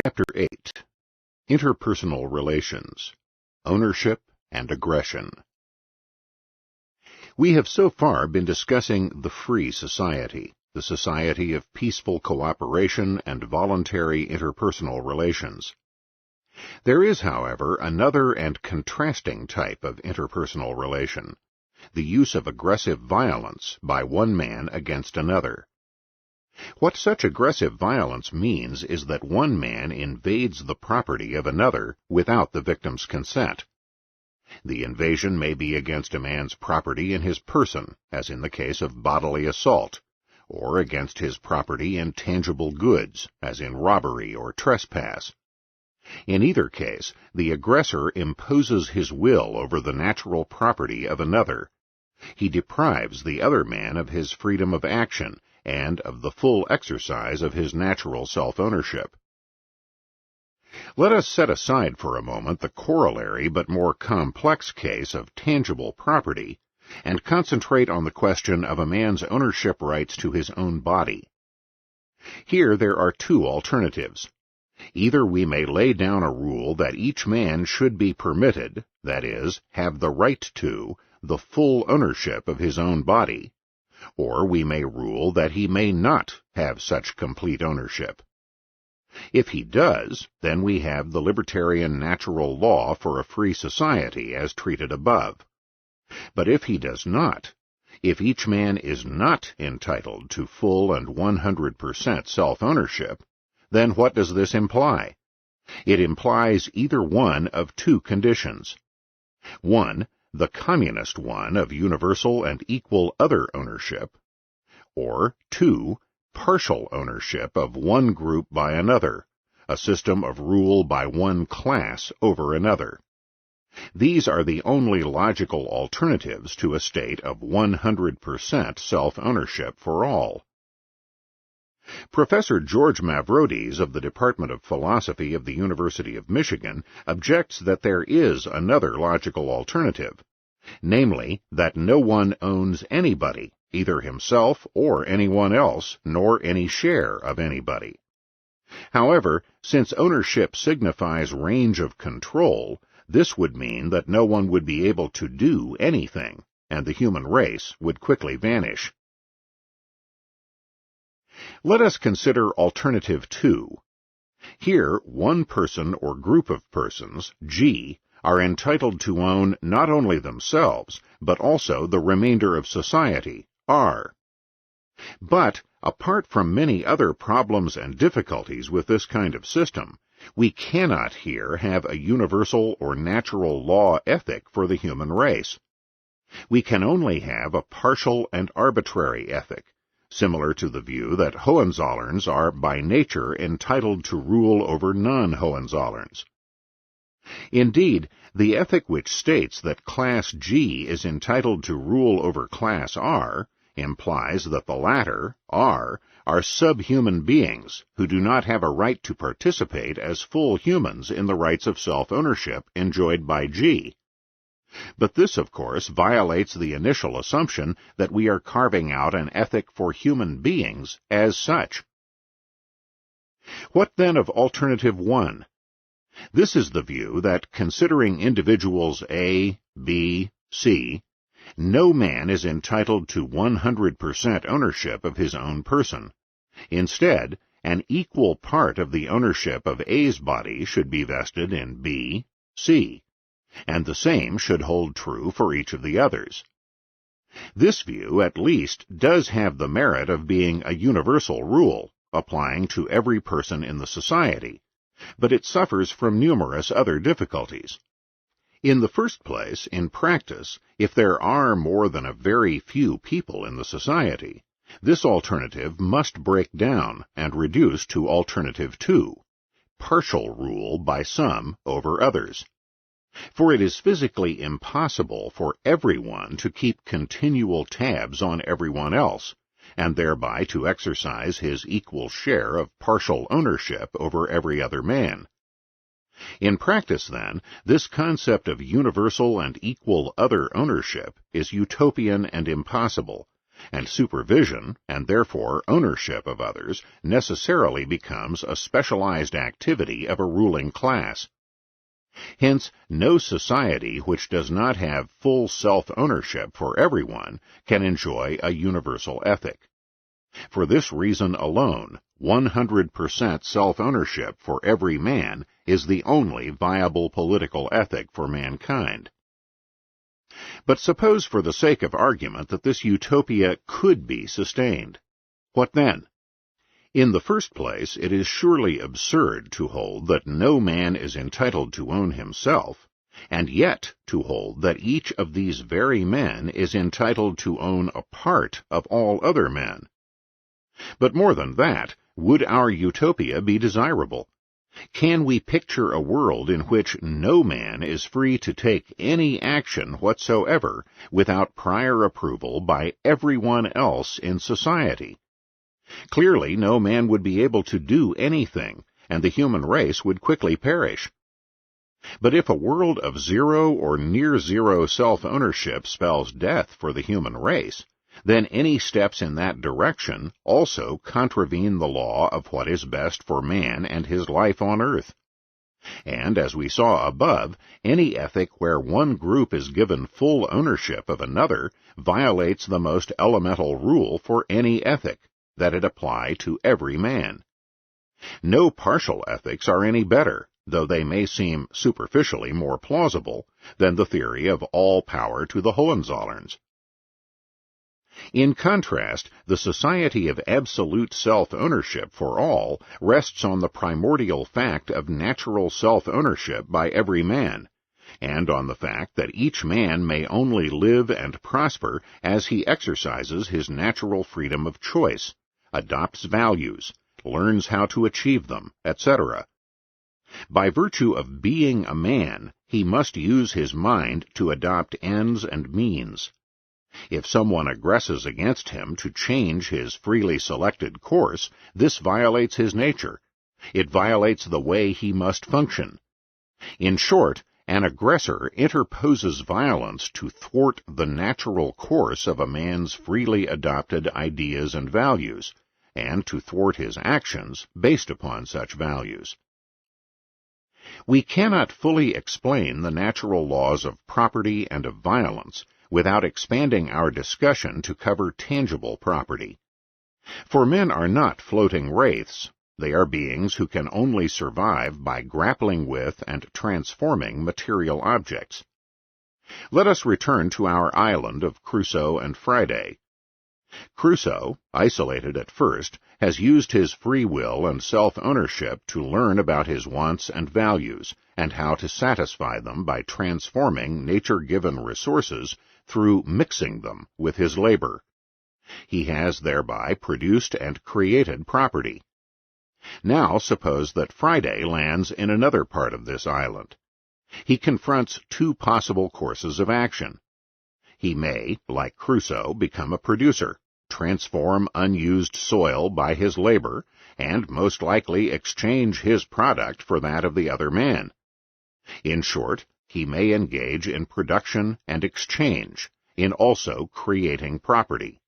Chapter 8. Interpersonal Relations, Ownership and Aggression. We have so far been discussing the free society, the society of peaceful cooperation and voluntary interpersonal relations. There is, however, another and contrasting type of interpersonal relation, the use of aggressive violence by one man against another. What such aggressive violence means is that one man invades the property of another without the victim's consent. The invasion may be against a man's property in his person, as in the case of bodily assault, or against his property in tangible goods, as in robbery or trespass. In either case, the aggressor imposes his will over the natural property of another. He deprives the other man of his freedom of action and of the full exercise of his natural self-ownership. Let us set aside for a moment the corollary but more complex case of tangible property and concentrate on the question of a man's ownership rights to his own body. Here there are two alternatives. Either we may lay down a rule that each man should be permitted, that is, have the right to, the full ownership of his own body, or we may rule that he may not have such complete ownership. If he does, then we have the libertarian natural law for a free society as treated above. But if he does not, if each man is not entitled to full and 100% self-ownership, then what does this imply? It implies either one of two conditions. One, the communist one of universal and equal other ownership, or two, partial ownership of one group by another, a system of rule by one class over another. These are the only logical alternatives to a state of 100% self-ownership for all. Professor George Mavrodes of the Department of Philosophy of the University of Michigan objects that there is another logical alternative, namely that no one owns anybody, either himself or anyone else, nor any share of anybody. However, since ownership signifies range of control, this would mean that no one would be able to do anything, and the human race would quickly vanish. Let us consider alternative 2. Here, one person or group of persons, G, are entitled to own not only themselves, but also the remainder of society, R. But, apart from many other problems and difficulties with this kind of system, we cannot here have a universal or natural law ethic for the human race. We can only have a partial and arbitrary ethic, similar to the view that Hohenzollerns are by nature entitled to rule over non-Hohenzollerns. Indeed, the ethic which states that Class G is entitled to rule over Class R implies that the latter, R, are subhuman beings who do not have a right to participate as full humans in the rights of self-ownership enjoyed by G. But this, of course, violates the initial assumption that we are carving out an ethic for human beings as such. What then of alternative 1? This is the view that, considering individuals A, B, C, no man is entitled to 100% ownership of his own person. Instead, an equal part of the ownership of A's body should be vested in B, C, and the same should hold true for each of the others. This view, at least, does have the merit of being a universal rule, applying to every person in the society, but it suffers from numerous other difficulties. In the first place, in practice, if there are more than a very few people in the society, this alternative must break down and reduce to alternative 2, partial rule by some over others. For it is physically impossible for everyone to keep continual tabs on everyone else, and thereby to exercise his equal share of partial ownership over every other man. In practice, then, this concept of universal and equal other ownership is utopian and impossible, and supervision, and therefore ownership of others, necessarily becomes a specialized activity of a ruling class. Hence, no society which does not have full self-ownership for everyone can enjoy a universal ethic. For this reason alone, 100% self-ownership for every man is the only viable political ethic for mankind. But suppose for the sake of argument that this utopia could be sustained. What then? In the first place, it is surely absurd to hold that no man is entitled to own himself, and yet to hold that each of these very men is entitled to own a part of all other men. But more than that, would our utopia be desirable? Can we picture a world in which no man is free to take any action whatsoever without prior approval by everyone else in society? Clearly, no man would be able to do anything, and the human race would quickly perish. But if a world of zero or near-zero self-ownership spells death for the human race, then any steps in that direction also contravene the law of what is best for man and his life on earth. And, as we saw above, any ethic where one group is given full ownership of another violates the most elemental rule for any ethic, that it apply to every man. No partial ethics are any better, though they may seem superficially more plausible, than the theory of all power to the Hohenzollerns. In contrast, the society of absolute self-ownership for all rests on the primordial fact of natural self-ownership by every man, and on the fact that each man may only live and prosper as he exercises his natural freedom of choice, adopts values, learns how to achieve them, etc. By virtue of being a man, he must use his mind to adopt ends and means. If someone aggresses against him to change his freely selected course, this violates his nature. It violates the way he must function. In short, an aggressor interposes violence to thwart the natural course of a man's freely adopted ideas and values, and to thwart his actions based upon such values. We cannot fully explain the natural laws of property and of violence without expanding our discussion to cover tangible property. For men are not floating wraiths. They are beings who can only survive by grappling with and transforming material objects. Let us return to our island of Crusoe and Friday. Crusoe, isolated at first, has used his free will and self-ownership to learn about his wants and values, and how to satisfy them by transforming nature-given resources through mixing them with his labor. He has thereby produced and created property. Now suppose that Friday lands in another part of this island. He confronts two possible courses of action. He may, like Crusoe, become a producer, transform unused soil by his labor, and most likely exchange his product for that of the other man. In short, he may engage in production and exchange, in also creating property.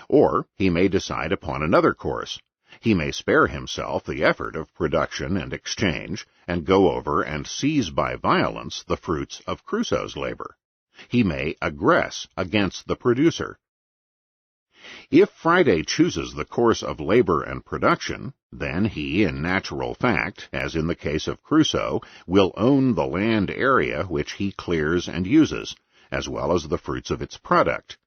Or he may decide upon another course. He may spare himself the effort of production and exchange, and go over and seize by violence the fruits of Crusoe's labor. He may aggress against the producer. If Friday chooses the course of labor and production, then he, in natural fact, as in the case of Crusoe, will own the land area which he clears and uses, as well as the fruits of its product.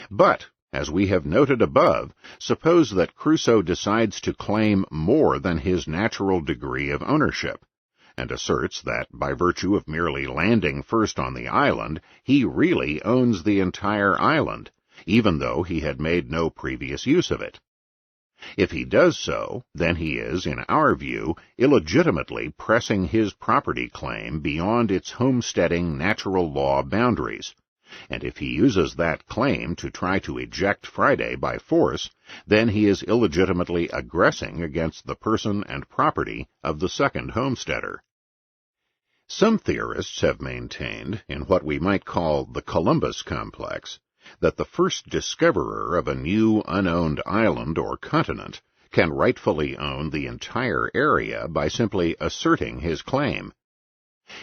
But, as we have noted above, suppose that Crusoe decides to claim more than his natural degree of ownership, and asserts that, by virtue of merely landing first on the island, he really owns the entire island, even though he had made no previous use of it. If he does so, then he is, in our view, illegitimately pressing his property claim beyond its homesteading natural law boundaries, and if he uses that claim to try to eject Friday by force, then he is illegitimately aggressing against the person and property of the second homesteader. Some theorists have maintained, in what we might call the Columbus complex, that the first discoverer of a new unowned island or continent can rightfully own the entire area by simply asserting his claim.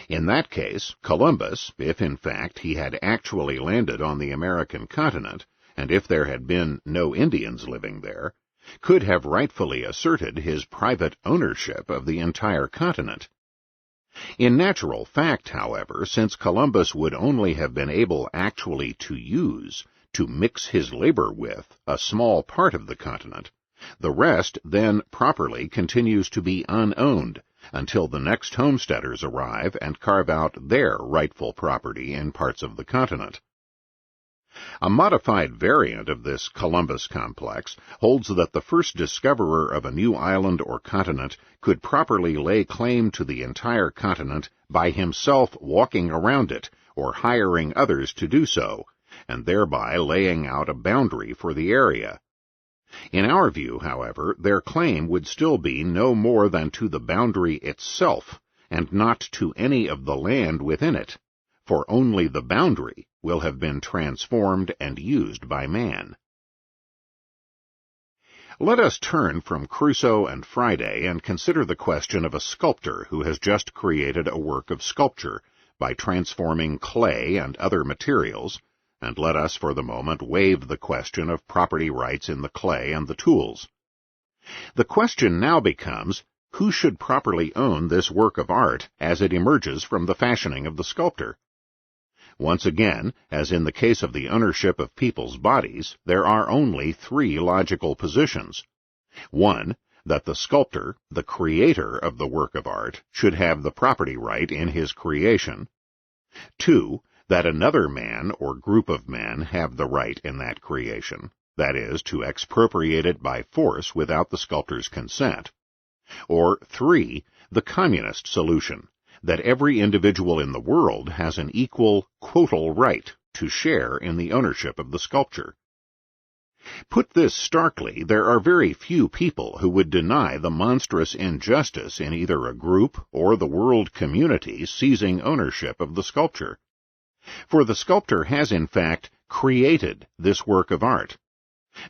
In that case, Columbus, if in fact he had actually landed on the American continent, and if there had been no Indians living there, could have rightfully asserted his private ownership of the entire continent. In natural fact, however, since Columbus would only have been able actually to mix his labor with, a small part of the continent, the rest then properly continues to be unowned until the next homesteaders arrive and carve out their rightful property in parts of the continent. A modified variant of this Columbus complex holds that the first discoverer of a new island or continent could properly lay claim to the entire continent by himself walking around it or hiring others to do so, and thereby laying out a boundary for the area. In our view, however, their claim would still be no more than to the boundary itself, and not to any of the land within it, for only the boundary will have been transformed and used by man. Let us turn from Crusoe and Friday and consider the question of a sculptor who has just created a work of sculpture by transforming clay and other materials, and let us for the moment waive the question of property rights in the clay and the tools. The question now becomes, who should properly own this work of art as it emerges from the fashioning of the sculptor? Once again, as in the case of the ownership of people's bodies, there are only three logical positions. 1, that the sculptor, the creator of the work of art, should have the property right in his creation. 2, that another man or group of men have the right in that creation, that is, to expropriate it by force without the sculptor's consent. Or 3, the communist solution, that every individual in the world has an equal, quotal right to share in the ownership of the sculpture. Put this starkly, there are very few people who would deny the monstrous injustice in either a group or the world community seizing ownership of the sculpture. For the sculptor has in fact created this work of art.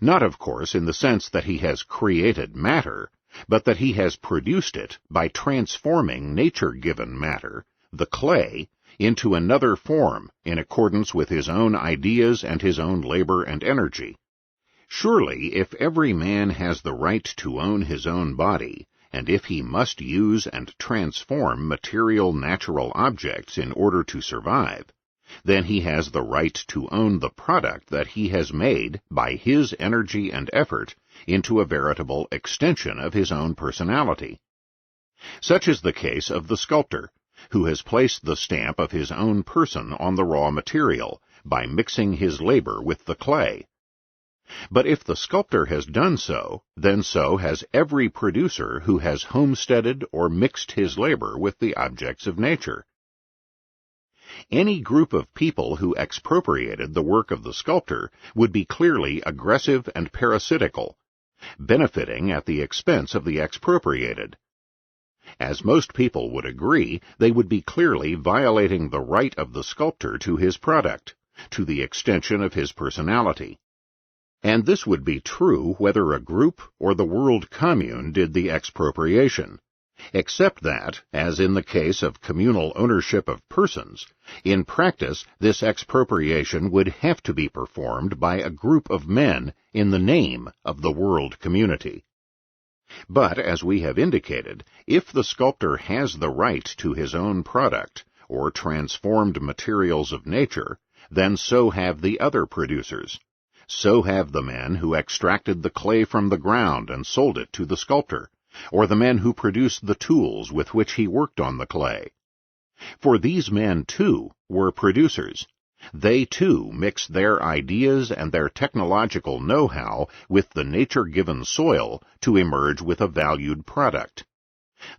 Not, of course, in the sense that he has created matter, but that he has produced it by transforming nature-given matter, the clay, into another form in accordance with his own ideas and his own labor and energy. Surely, if every man has the right to own his own body, and if he must use and transform material natural objects in order to survive, then he has the right to own the product that he has made by his energy and effort into a veritable extension of his own personality. Such is the case of the sculptor, who has placed the stamp of his own person on the raw material by mixing his labor with the clay. But if the sculptor has done so, then so has every producer who has homesteaded or mixed his labor with the objects of nature. Any group of people who expropriated the work of the sculptor would be clearly aggressive and parasitical, benefiting at the expense of the expropriated. As most people would agree, they would be clearly violating the right of the sculptor to his product, to the extension of his personality. And this would be true whether a group or the world commune did the expropriation, except that, as in the case of communal ownership of persons, in practice this expropriation would have to be performed by a group of men in the name of the world community. But, as we have indicated, if the sculptor has the right to his own product, or transformed materials of nature, then so have the other producers. So have the men who extracted the clay from the ground and sold it to the sculptor, or the men who produced the tools with which he worked on the clay. For these men, too, were producers. They, too, mixed their ideas and their technological know-how with the nature-given soil to emerge with a valued product.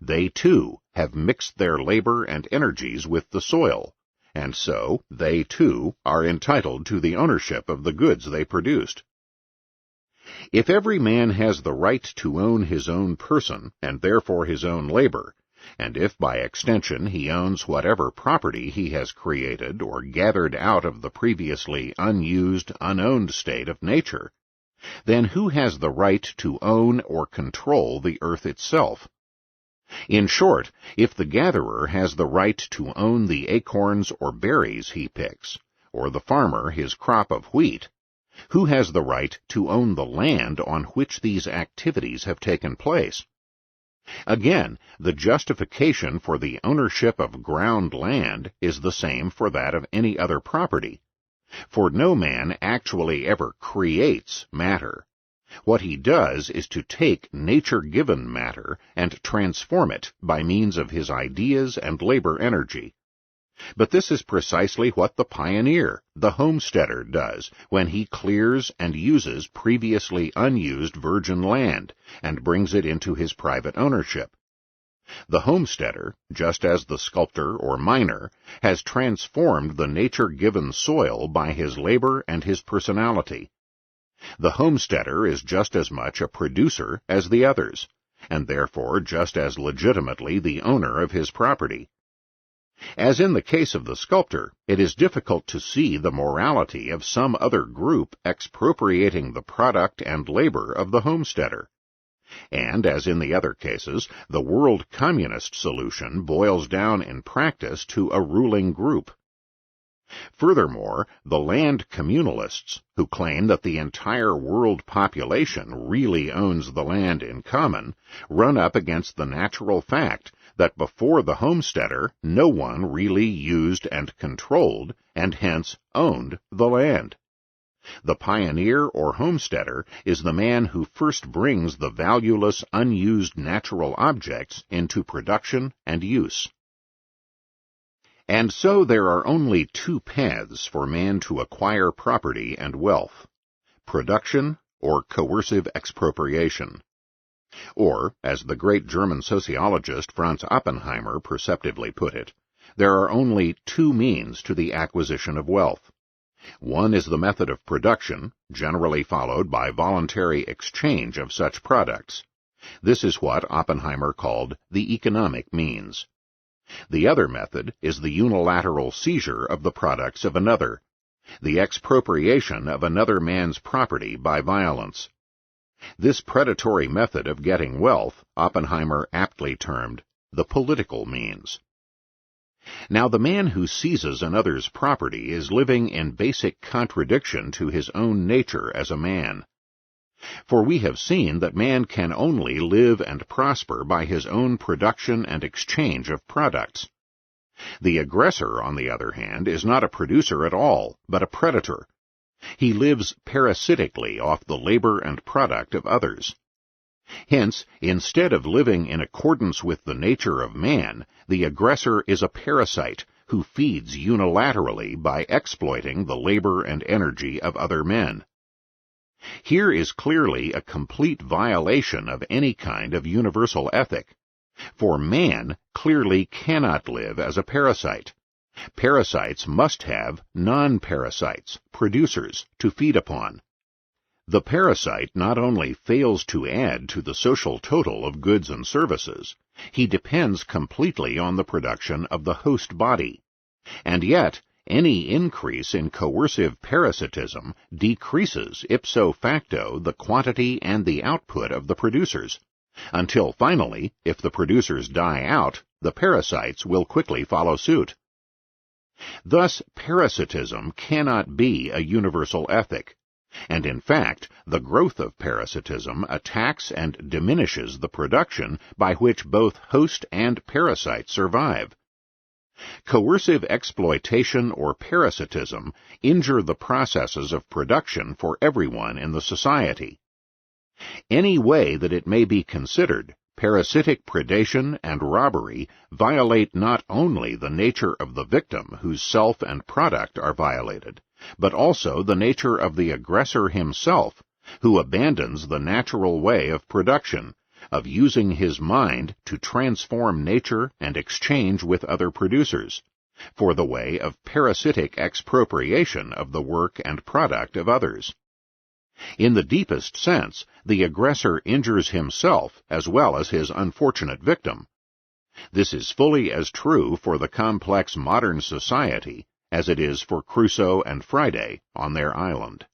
They, too, have mixed their labor and energies with the soil, and so they, too, are entitled to the ownership of the goods they produced. If every man has the right to own his own person, and therefore his own labor, and if by extension he owns whatever property he has created or gathered out of the previously unused, unowned state of nature, then who has the right to own or control the earth itself? In short, if the gatherer has the right to own the acorns or berries he picks, or the farmer his crop of wheat, who has the right to own the land on which these activities have taken place? Again, the justification for the ownership of ground land is the same for that of any other property, for no man actually ever creates matter. What he does is to take nature-given matter and transform it by means of his ideas and labor energy. But this is precisely what the pioneer, the homesteader, does when he clears and uses previously unused virgin land and brings it into his private ownership. The homesteader, just as the sculptor or miner, has transformed the nature-given soil by his labor and his personality. The homesteader is just as much a producer as the others, and therefore just as legitimately the owner of his property. As in the case of the sculptor, it is difficult to see the morality of some other group expropriating the product and labor of the homesteader. And, as in the other cases, the world communist solution boils down in practice to a ruling group. Furthermore, the land communalists, who claim that the entire world population really owns the land in common, run up against the natural fact that before the homesteader no one really used and controlled, and hence owned, the land. The pioneer or homesteader is the man who first brings the valueless, unused natural objects into production and use. And so there are only two paths for man to acquire property and wealth: production or coercive expropriation. Or, as the great German sociologist Franz Oppenheimer perceptively put it, there are only two means to the acquisition of wealth. One is the method of production, generally followed by voluntary exchange of such products. This is what Oppenheimer called the economic means. The other method is the unilateral seizure of the products of another, the expropriation of another man's property by violence. This predatory method of getting wealth Oppenheimer aptly termed the political means. Now, the man who seizes another's property is living in basic contradiction to his own nature as a man. For we have seen that man can only live and prosper by his own production and exchange of products. The aggressor, on the other hand, is not a producer at all, but a predator. He lives parasitically off the labor and product of others. Hence, instead of living in accordance with the nature of man, the aggressor is a parasite who feeds unilaterally by exploiting the labor and energy of other men. Here is clearly a complete violation of any kind of universal ethic, for man clearly cannot live as a parasite. Parasites must have non-parasites, producers, to feed upon. The parasite not only fails to add to the social total of goods and services, he depends completely on the production of the host body. And yet, any increase in coercive parasitism decreases ipso facto the quantity and the output of the producers, until finally, if the producers die out, the parasites will quickly follow suit. Thus, parasitism cannot be a universal ethic, and in fact, the growth of parasitism attacks and diminishes the production by which both host and parasite survive. Coercive exploitation or parasitism injure the processes of production for everyone in the society. Any way that it may be considered, parasitic predation and robbery violate not only the nature of the victim whose self and product are violated, but also the nature of the aggressor himself, who abandons the natural way of production, of using his mind to transform nature and exchange with other producers, for the way of parasitic expropriation of the work and product of others. In the deepest sense, the aggressor injures himself as well as his unfortunate victim. This is fully as true for the complex modern society as it is for Crusoe and Friday on their island.